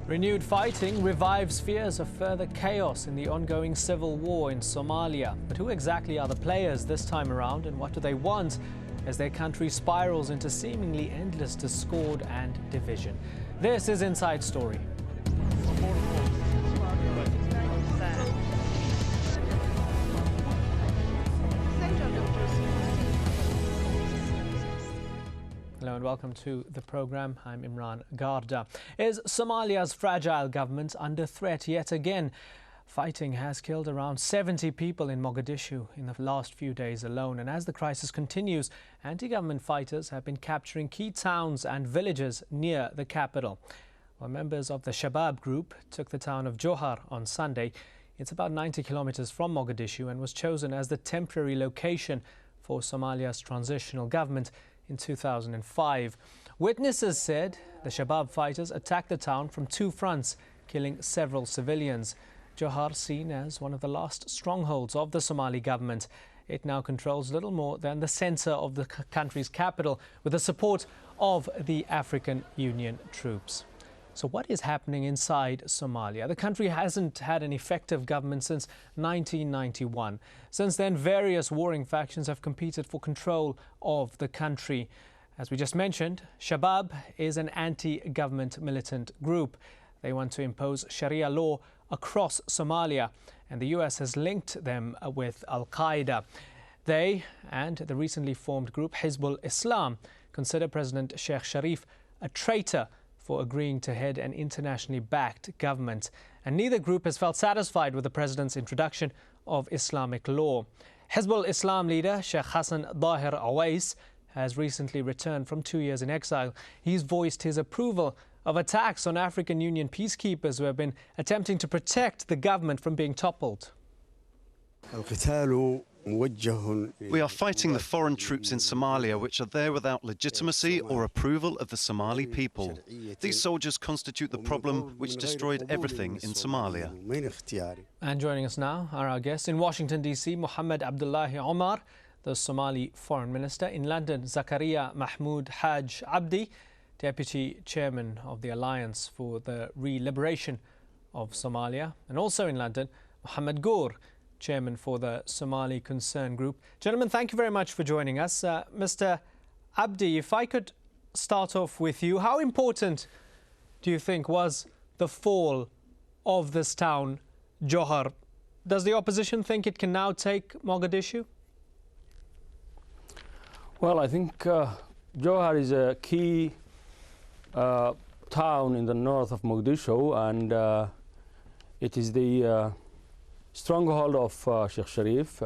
Renewed fighting revives fears of further chaos in the ongoing civil war in Somalia. But who exactly are the players this time around, and what do they want as their country spirals into seemingly endless discord and division? This is Inside Story. Hello and welcome to the programme. I'm Imran Garda. Is Somalia's fragile government under threat yet again? Fighting has killed around 70 people in Mogadishu in the last few days alone. And as the crisis continues, anti-government fighters have been capturing key towns and villages near the capital. While members of the Shabaab group took the town of Johar on Sunday, it's about 90 kilometers from Mogadishu and was chosen as the temporary location for Somalia's transitional government in 2005. Witnesses said the Shabaab fighters attacked the town from two fronts, killing several civilians. Johar, seen as one of the last strongholds of the Somali government, it now controls little more than the centre of the country's capital with the support of the African Union troops. So what is happening inside Somalia? The country hasn't had an effective government since 1991. Since then, various warring factions have competed for control of the country. As we just mentioned, Shabaab is an anti-government militant group. They want to impose Sharia law across Somalia, and the US has linked them with Al-Qaeda. They and the recently formed group Hizbul Islam consider President Sheikh Sharif a traitor for agreeing to head an internationally backed government. And neither group has felt satisfied with the president's introduction of Islamic law. Hizbul Islam leader Sheikh Hassan Dahir Awais has recently returned from 2 years in exile. He's voiced his approval of attacks on African Union peacekeepers who have been attempting to protect the government from being toppled. We are fighting the foreign troops in Somalia, which are there without legitimacy or approval of the Somali people. These soldiers constitute the problem which destroyed everything in Somalia. And joining us now are our guests in Washington, D.C., Mohammed Abdullahi Omar, the Somali Foreign Minister. In London, Zakaria Mahmoud Haj Abdi, Deputy Chairman of the Alliance for the Re-Liberation of Somalia. And also in London, Mohammed Gour, Chairman for the Somali Concern Group. Gentlemen, thank you very much for joining us. Mr. Abdi, if I could start off with you, how important do you think was the fall of this town, Johar? Does the opposition think it can now take Mogadishu? Well, I think Johar is a key town in the north of Mogadishu, and it is the stronghold of Sheikh Sharif,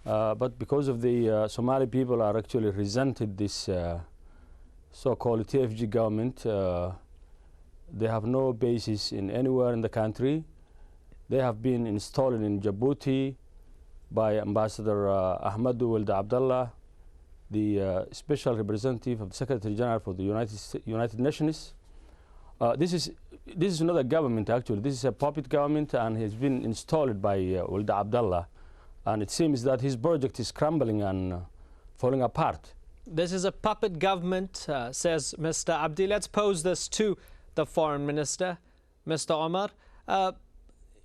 but because of the Somali people are actually resented this so-called TFG government, they have no basis in anywhere in the country. They have been installed in Djibouti by Ambassador Ahmadu Wald Abdallah, the special representative of the Secretary General for the United Nations. This is not a government, actually. This is a puppet government, and he's been installed by Wald Abdallah. And it seems that his project is crumbling and falling apart. This is a puppet government, says Mr. Abdi. Let's pose this to the Foreign Minister, Mr. Omar.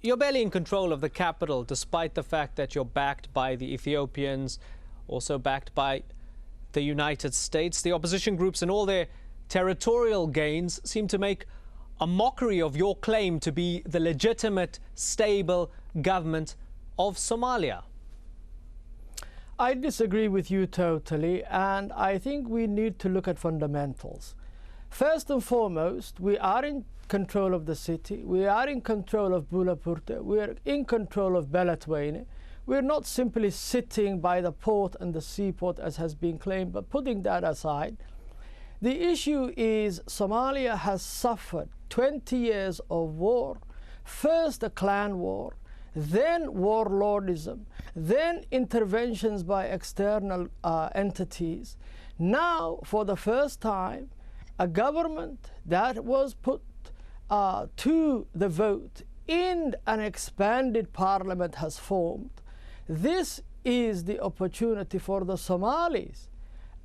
You're barely in control of the capital, despite the fact that you're backed by the Ethiopians, also backed by the United States. The opposition groups and all their territorial gains seem to make a mockery of your claim to be the legitimate, stable government of Somalia. I disagree with you totally, and I think we need to look at fundamentals. First and foremost, we are in control of the city, we are in control of Bulapurta, we are in control of Beledweyne. We're not simply sitting by the port and the seaport as has been claimed, but putting that aside, the issue is Somalia has suffered 20 years of war, first a clan war, then warlordism, then interventions by external entities. Now, for the first time, a government that was put to the vote in an expanded parliament has formed. This is the opportunity for the Somalis,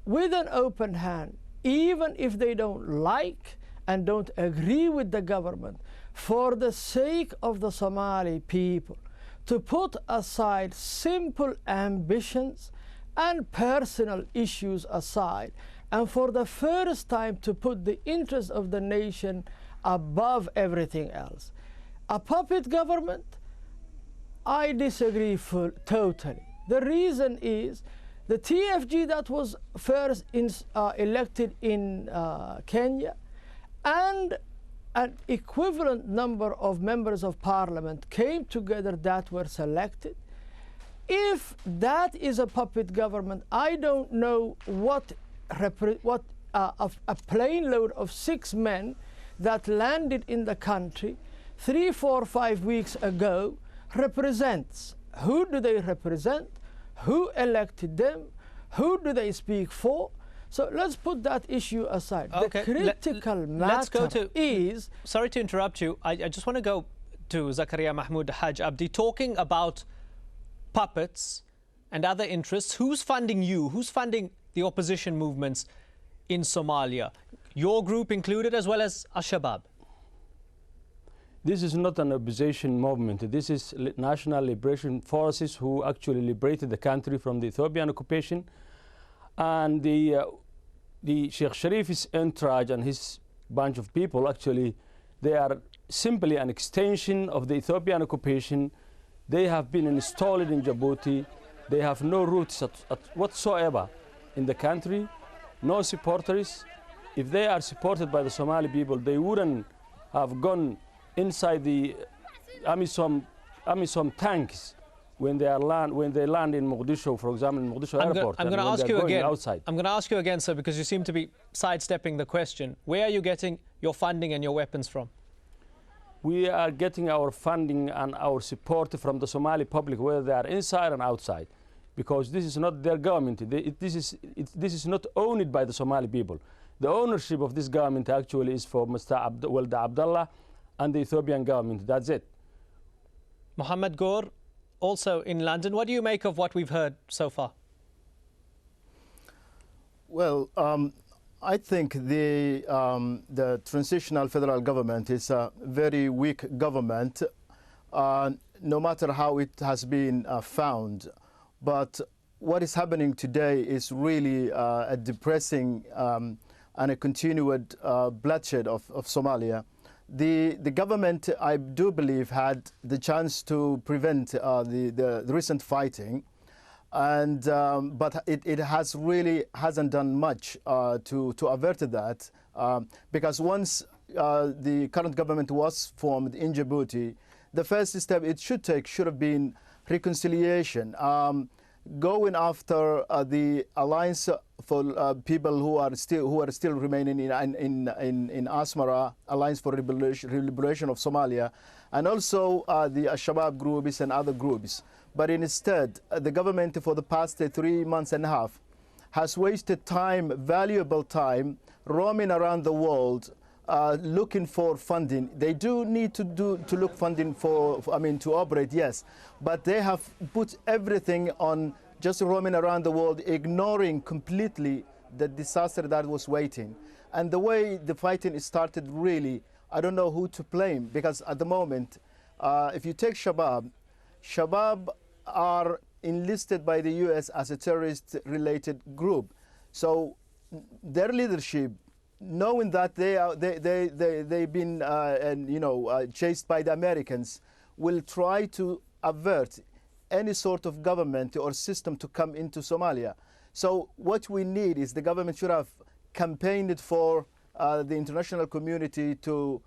with an open hand, even if they don't like and don't agree with the government, for the sake of the Somali people, to put aside simple ambitions and personal issues aside, and for the first time to put the interest of the nation above everything else. A puppet government, I disagree totally. The reason is the TFG that was first elected in Kenya, and an equivalent number of members of parliament came together that were selected. If that is a puppet government, I don't know what a plane load of 6 men that landed in the country 3, 4, 5 weeks ago represents. Who do they represent? Who elected them? Who do they speak for? So let's put that issue aside. Okay. The critical matter is... Sorry to interrupt you. I just want to go to Zakaria Mahmoud Haj Abdi, talking about puppets and other interests. Who's funding you? Who's funding the opposition movements in Somalia? Your group included, as well as Al-Shabab? This is not an opposition movement. This is national liberation forces who actually liberated the country from the Ethiopian occupation. And the Sheikh Sharif's entourage and his bunch of people, actually, they are simply an extension of the Ethiopian occupation. They have been installed in Djibouti. They have no roots whatsoever in the country, no supporters. If they are supported by the Somali people, they wouldn't have gone inside the AMISOM tanks when they land in Mogadishu, for example, in Mogadishu airport. I'm going to ask you again. Outside. I'm going to ask you again, sir, because you seem to be sidestepping the question. Where are you getting your funding and your weapons from? We are getting our funding and our support from the Somali public, whether they are inside and outside, because this is not their government. This is not owned by the Somali people. The ownership of this government actually is for Mr. Walda Abdullah and the Ethiopian government. That's it. Mohammed Gore, also in London. What do you make of what we've heard so far? Well, I think the transitional federal government is a very weak government, no matter how it has been found. But what is happening today is really a depressing and a continued bloodshed of Somalia. The government, I do believe, had the chance to prevent the recent fighting, and but it has really hasn't done much to avert that, because once the current government was formed in Djibouti, the first step it should take should have been reconciliation, going after the alliance for people who are still remaining in Asmara, Alliance for Liberation of Somalia, and also the Al-Shabab groups and other groups. But instead, the government for the past 3 months and a half has wasted time, valuable time, roaming around the world, looking for funding. They do need to look funding to operate, yes, but they have put everything on just roaming around the world, ignoring completely the disaster that was waiting. And the way the fighting started, really, I don't know who to blame, because at the moment, if you take Shabaab are enlisted by the US as a terrorist-related group. So their leadership, knowing that they've been chased by the Americans, will try to avert any sort of government or system to come into Somalia. So what we need is the government should have campaigned for the international community to,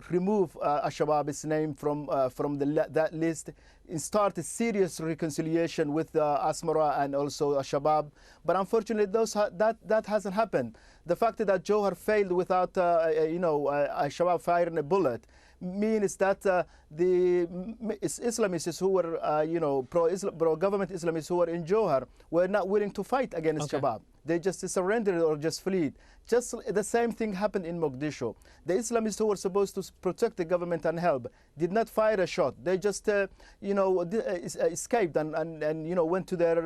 remove Al-Shabaab's name from that list, and start a serious reconciliation with Asmara and also Al-Shabaab. But unfortunately, that hasn't happened. The fact that Johar failed without Al-Shabaab firing a bullet means that the Islamists who were, pro-government Islamists who were in Johar were not willing to fight against Shabaab. They just surrendered or just fled. Just the same thing happened in Mogadishu. The Islamists who were supposed to protect the government and help did not fire a shot. They just, escaped and went to their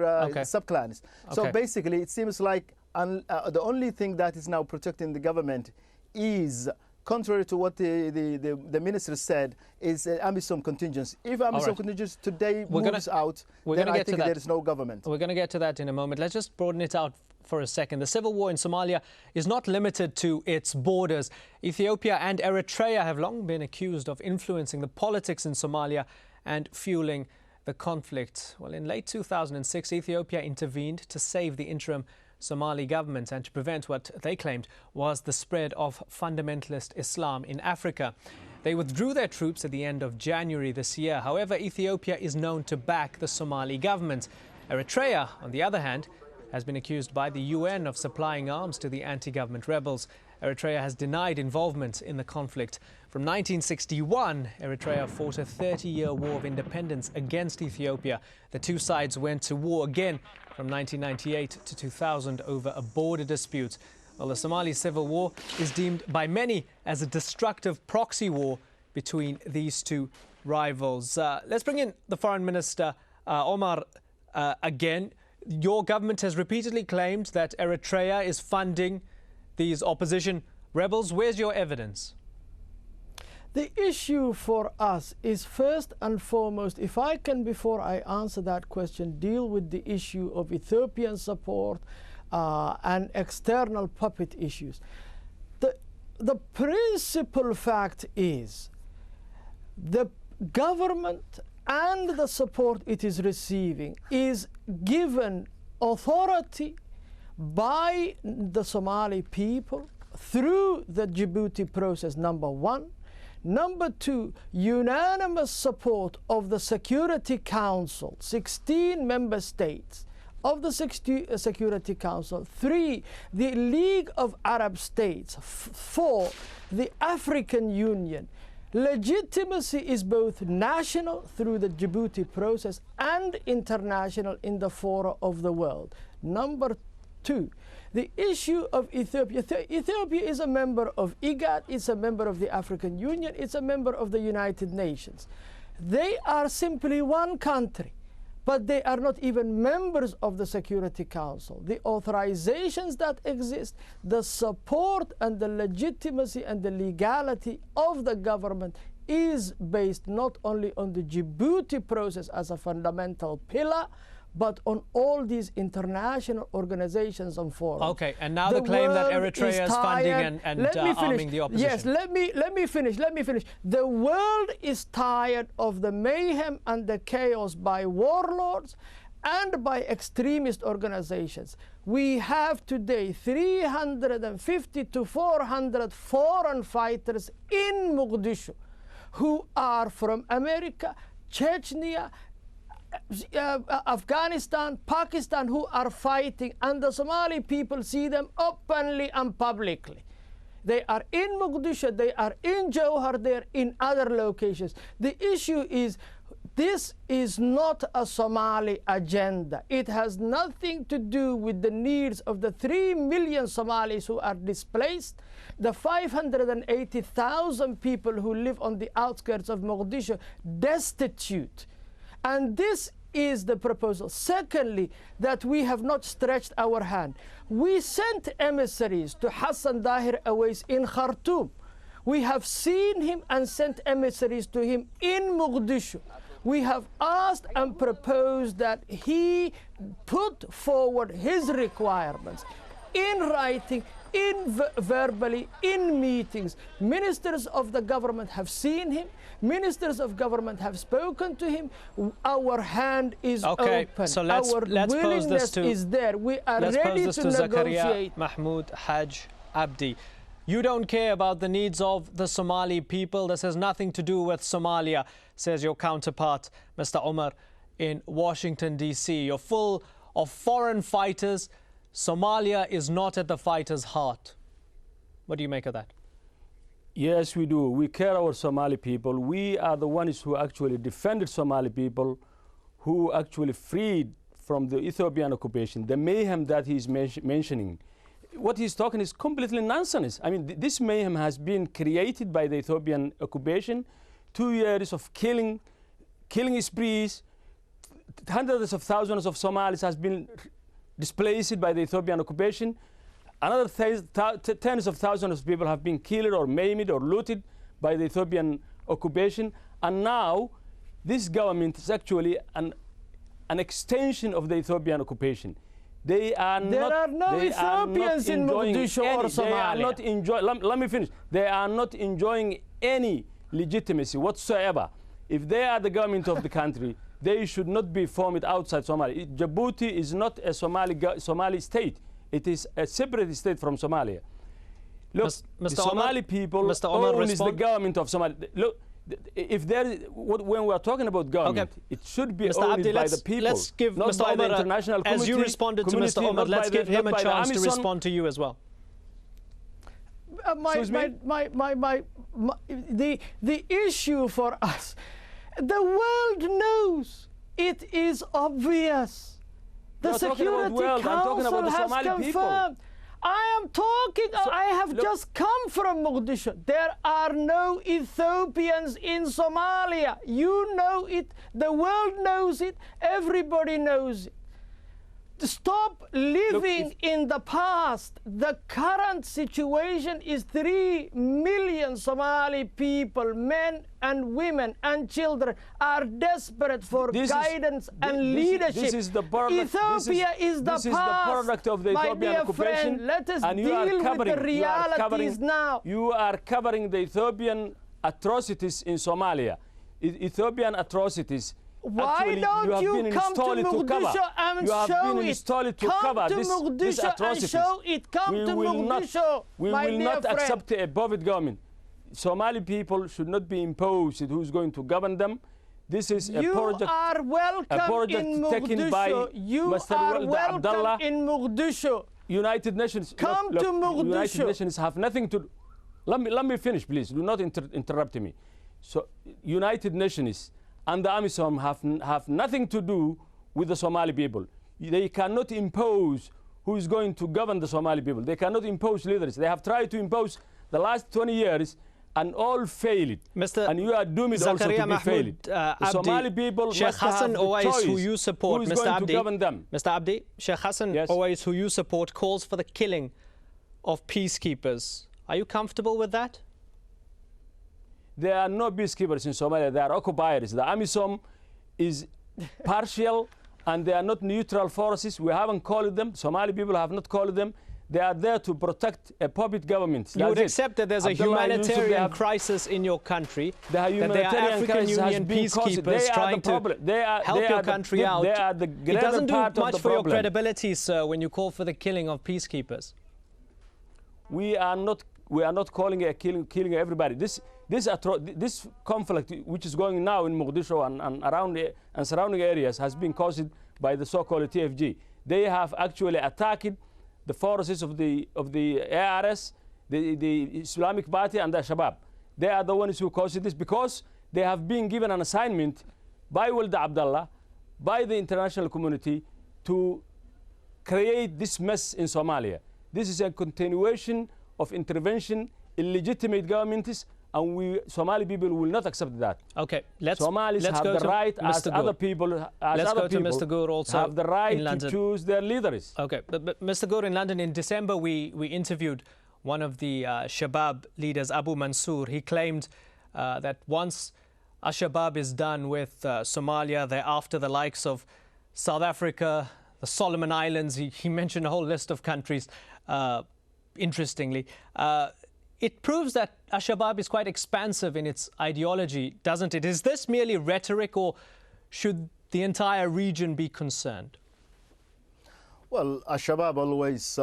subclans. So basically, it seems like the only thing that is now protecting the government is, contrary to what the minister said, is AMISOM contingents. If AMISOM contingents today moves out, then I think there is no government. We're going to get to that in a moment. Let's just broaden it out for a second. The civil war in Somalia is not limited to its borders. Ethiopia and Eritrea have long been accused of influencing the politics in Somalia and fueling the conflict. Well, in late 2006, Ethiopia intervened to save the interim Somali government and to prevent what they claimed was the spread of fundamentalist Islam in Africa. They withdrew their troops at the end of January this year. However, Ethiopia is known to back the Somali government. Eritrea, on the other hand, has been accused by the UN of supplying arms to the anti-government rebels. Eritrea has denied involvement in the conflict. From 1961, Eritrea fought a 30-year war of independence against Ethiopia. The two sides went to war again from 1998 to 2000 over a border dispute. Well, the Somali civil war is deemed by many as a destructive proxy war between these two rivals. Let's bring in the Foreign Minister, Omar, again. Your government has repeatedly claimed that Eritrea is funding these opposition rebels. Where's your evidence? The issue for us is first and foremost, if I can, before I answer that question, deal with the issue of Ethiopian support and external puppet issues. The principal fact is the government and the support it is receiving is given authority by the Somali people through the Djibouti process, number one. Number two, unanimous support of the Security Council, 16 member states of the Security Council. 3, the League of Arab States. 4, the African Union. Legitimacy is both national through the Djibouti process and international in the fora of the world. Number 2, the issue of Ethiopia. Ethiopia is a member of IGAD, it's a member of the African Union, it's a member of the United Nations. They are simply one country, but they are not even members of the Security Council. The authorizations that exist, the support and the legitimacy and the legality of the government is based not only on the Djibouti process as a fundamental pillar, but on all these international organizations and forums. Okay, and now the claim that Eritrea is funding and arming the opposition. Yes, let me finish. The world is tired of the mayhem and the chaos by warlords and by extremist organizations. We have today 350 to 400 foreign fighters in Mogadishu who are from America, Chechnya, Afghanistan, Pakistan, who are fighting, and the Somali people see them openly and publicly. They are in Mogadishu, they are in Jowhar, they are in other locations. The issue is, this is not a Somali agenda. It has nothing to do with the needs of the 3 million Somalis who are displaced, the 580,000 people who live on the outskirts of Mogadishu, destitute. And this is the proposal. Secondly, that we have not stretched our hand. We sent emissaries to Hassan Dahir Awais in Khartoum. We have seen him and sent emissaries to him in Mogadishu. We have asked and proposed that he put forward his requirements in writing, verbally, in meetings. Ministers of the government have seen him. Ministers of government have spoken to him. Our hand is open. So let's pose this to, is there. We are ready to negotiate. Mahmoud Haj Abdi. You don't care about the needs of the Somali people. This has nothing to do with Somalia, says your counterpart, Mr. Omar, in Washington, D.C. You're full of foreign fighters. Somalia is not at the fighter's heart. What do you make of that? Yes, we do. We care our Somali people. We are the ones who actually defended Somali people, who actually freed from the Ethiopian occupation. The mayhem that he's mentioning, what he's talking is completely nonsense. I mean, this mayhem has been created by the Ethiopian occupation. 2 years of killing sprees, hundreds of thousands of Somalis has been displaced by the Ethiopian occupation. Another tens of thousands of people have been killed or maimed or looted by the Ethiopian occupation. And now this government is actually an extension of the Ethiopian occupation. There are no Ethiopians in Mogadishu or Somalia. They are not enjoying, let me finish. They are not enjoying any legitimacy whatsoever. If they are the government of the country, they should not be formed outside Somalia. Djibouti is not a Somali state. It is a separate state from Somalia. Look, the Somali people own the government of Somalia. Look, if there is, when we are talking about government, it should be owned by the people. Let's give not Mr. by Omar, the international community. as you responded to Mr. Omar, let's give him a chance to respond to you as well. The issue for us, the world knows, it is obvious. The Security Council has confirmed. I am talking, I have just come from Mogadishu. There are no Ethiopians in Somalia. You know it, the world knows it, everybody knows it. Stop living in the past. The current situation is 3 million Somali people, men and women and children, are desperate for guidance and leadership. This is the product, Ethiopia is the past. This is the product of the Ethiopian occupation. Friend, let us deal with the realities now. You are covering the Ethiopian atrocities in Somalia. Ethiopian atrocities. Why don't you come to Mogadishu and show it? Come to Mogadishu and show it. Come to Mogadishu, we will not accept a puppet government. Somali people should not be imposed who's going to govern them. This is a project. You are welcome in Mogadishu. You are welcome in Mogadishu. United Nations. Come to Mogadishu. United Nations have nothing to. Let me finish, please. Do not interrupt me. So, United Nations and the AMISOM have nothing to do with the Somali people. They cannot impose who is going to govern the Somali people. They cannot impose leaders. They have tried to impose the last 20 years and all failed. And you are doomed also to be failed. The Somali people must have the choice who you support, who is going to govern them. Mr. Abdi, Sheikh Hassan Owais, who you support, calls for the killing of peacekeepers. Are you comfortable with that? There are no peacekeepers in Somalia. They are occupiers. The AMISOM is partial, and they are not neutral forces. We haven't called them. Somali people have not called them. They are there to protect a puppet government. You would accept that there's a humanitarian crisis in your country, that there are African Union peacekeepers trying to help your country out. It doesn't do much for your credibility, sir, when you call for the killing of peacekeepers. We are not calling a killing everybody. This conflict, which is going now in Mogadishu and around and surrounding areas, has been caused by the so-called TFG. They have actually attacked the forces of the ARS, the Islamic Party, and the Al-Shabab. They are the ones who caused this because they have been given an assignment by Walda Abdallah, by the international community, to create this mess in Somalia. This is a continuation of intervention, illegitimate governments, and we Somali people will not accept that. Okay, Somalis have the right, as other people, have the right to choose their leaders. Okay, but Mr. Gur, in London in December, we interviewed one of the Shabaab leaders, Abu Mansour. He claimed that once Al-Shabab is done with Somalia, they're after the likes of South Africa, the Solomon Islands. He mentioned a whole list of countries, interestingly. It proves that Al-Shabab is quite expansive in its ideology, doesn't it? Is this merely rhetoric, or should the entire region be concerned? Well, Al-Shabab always,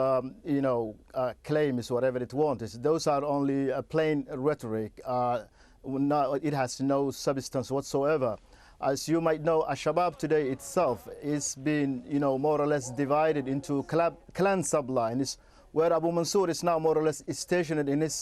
claims whatever it wants. Those are only plain rhetoric. It has no substance whatsoever. As you might know, Al-Shabab today itself is being, more or less divided into clan sublines, where Abu Mansour is now more or less stationed in his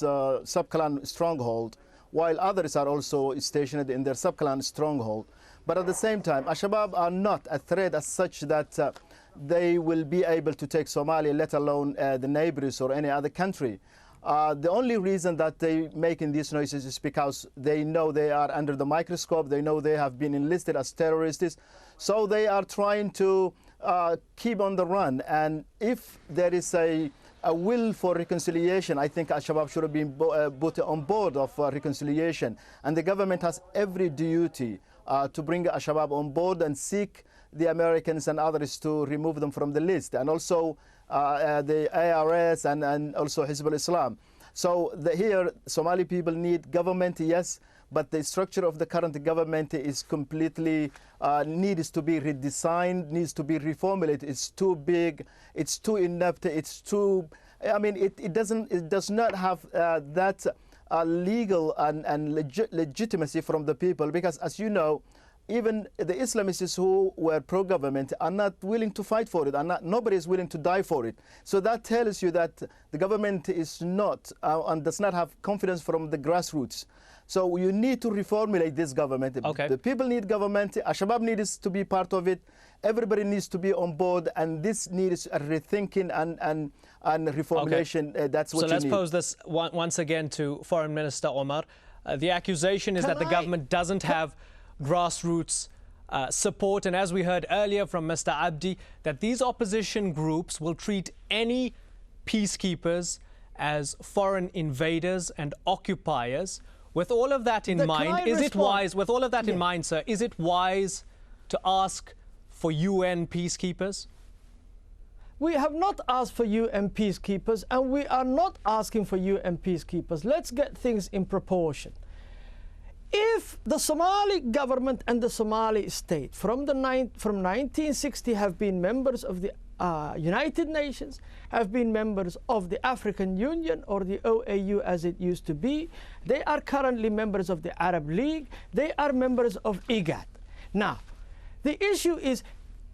sub-clan stronghold, while others are also stationed in their sub-clan stronghold. But at the same time, Al-Shabab are not a threat as such that they will be able to take Somalia, let alone the neighbors or any other country. The only reason that they're making these noises is because they know they are under the microscope, they know they have been enlisted as terrorists, so they are trying to keep on the run. And if there is a will for reconciliation, I think Al-Shabab should have been put on board of reconciliation. And the government has every duty to bring Al-Shabab on board and seek the Americans and others to remove them from the list. And also the ARS and also Hizb al-Islam. So here, Somali people need government, yes, but the structure of the current government is completely needs to be redesigned, needs to be reformulated. It's too big, it's too inept, it's too. I mean, it does not have that legal and legitimacy from the people, because, as you know, even the Islamists who were pro-government are not willing to fight for it, and nobody is willing to die for it. So that tells you that the government is not and does not have confidence from the grassroots. So you need to reformulate this government. Okay. The people need government. Al-Shabab needs to be part of it. Everybody needs to be on board, and this needs a rethinking and reformulation. Okay. That's what you need. So let's pose this once again to Foreign Minister Omar. The accusation is that the government doesn't have grassroots support, and as we heard earlier from Mr. Abdi, that these opposition groups will treat any peacekeepers as foreign invaders and occupiers. With all of that in mind, is it wise, with all of that in mind, sir, is it wise to ask for UN peacekeepers? We have not asked for UN peacekeepers, and we are not asking for UN peacekeepers. Let's get things in proportion. If the Somali government and the Somali state from 1960 have been members of the United Nations, have been members of the African Union or the OAU as it used to be, they are currently members of the Arab League, they are members of IGAD. Now, the issue is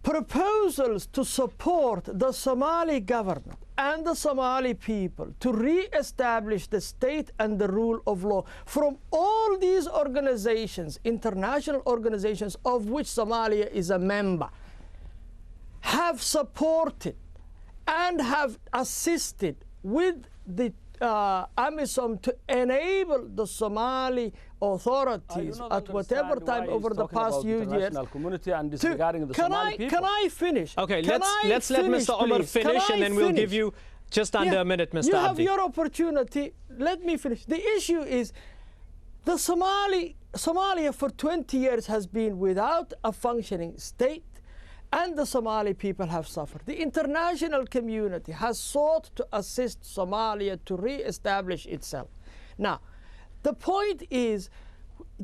proposals to support the Somali government and the Somali people to re-establish the state and the rule of law from all these organizations, international organizations of which Somalia is a member, have supported and have assisted with the AMISOM to enable the Somali authorities at whatever time over the past few years. Can I finish? Okay, let's let Mr. Omar finish, and then we'll give you just under a minute, Mr. Abdi. You have your opportunity. Let me finish. The issue is the Somalia for 20 years has been without a functioning state, and the Somali people have suffered. The international community has sought to assist Somalia to re-establish itself. Now, the point is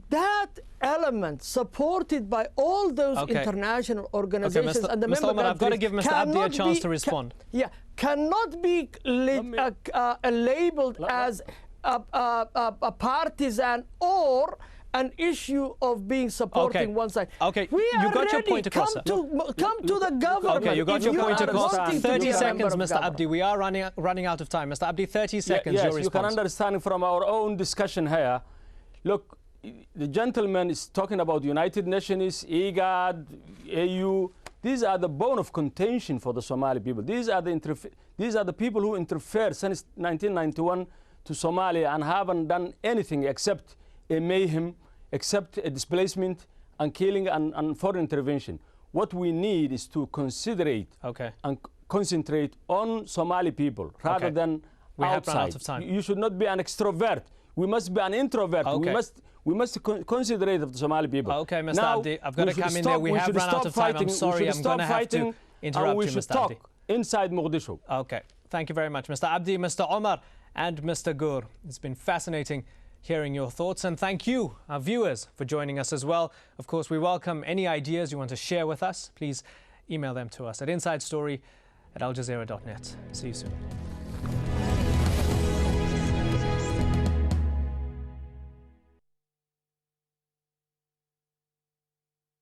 that element supported by all those international organizations and the member countries. I've got to give Mr. Abdi a chance to respond. Cannot be labeled as a partisan or an issue of being supporting one side. Okay, we are you got your ready. point across. Come to the government. Okay, you got your point across. 30 seconds, Mr. Abdi. We are running out of time. Mr. Abdi, 30 seconds, your response. You can understand from our own discussion here. Look, the gentleman is talking about United Nations, IGAD, AU. These are the bone of contention for the Somali people. These are the people who interfered since 1991 to Somalia and haven't done anything except a mayhem, except a displacement and killing and foreign intervention. What we need is to considerate and concentrate on Somali people rather than we outside. Have run out of time. You should not be an extrovert. We must be an introvert. We must considerate of the Somali people. Okay, Mr. Abdi, I've got to come in there. We have run out of time. I'm sorry, I'm going to have to interrupt you, Mr. Abdi. Inside Mogadishu. Okay, thank you very much, Mr. Abdi, Mr. Omar, and Mr. Gur. It's been fascinating hearing your thoughts, and thank you, our viewers, for joining us as well. Of course, we welcome any ideas you want to share with us. Please email them to us at insidestory@aljazeera.net. See you soon.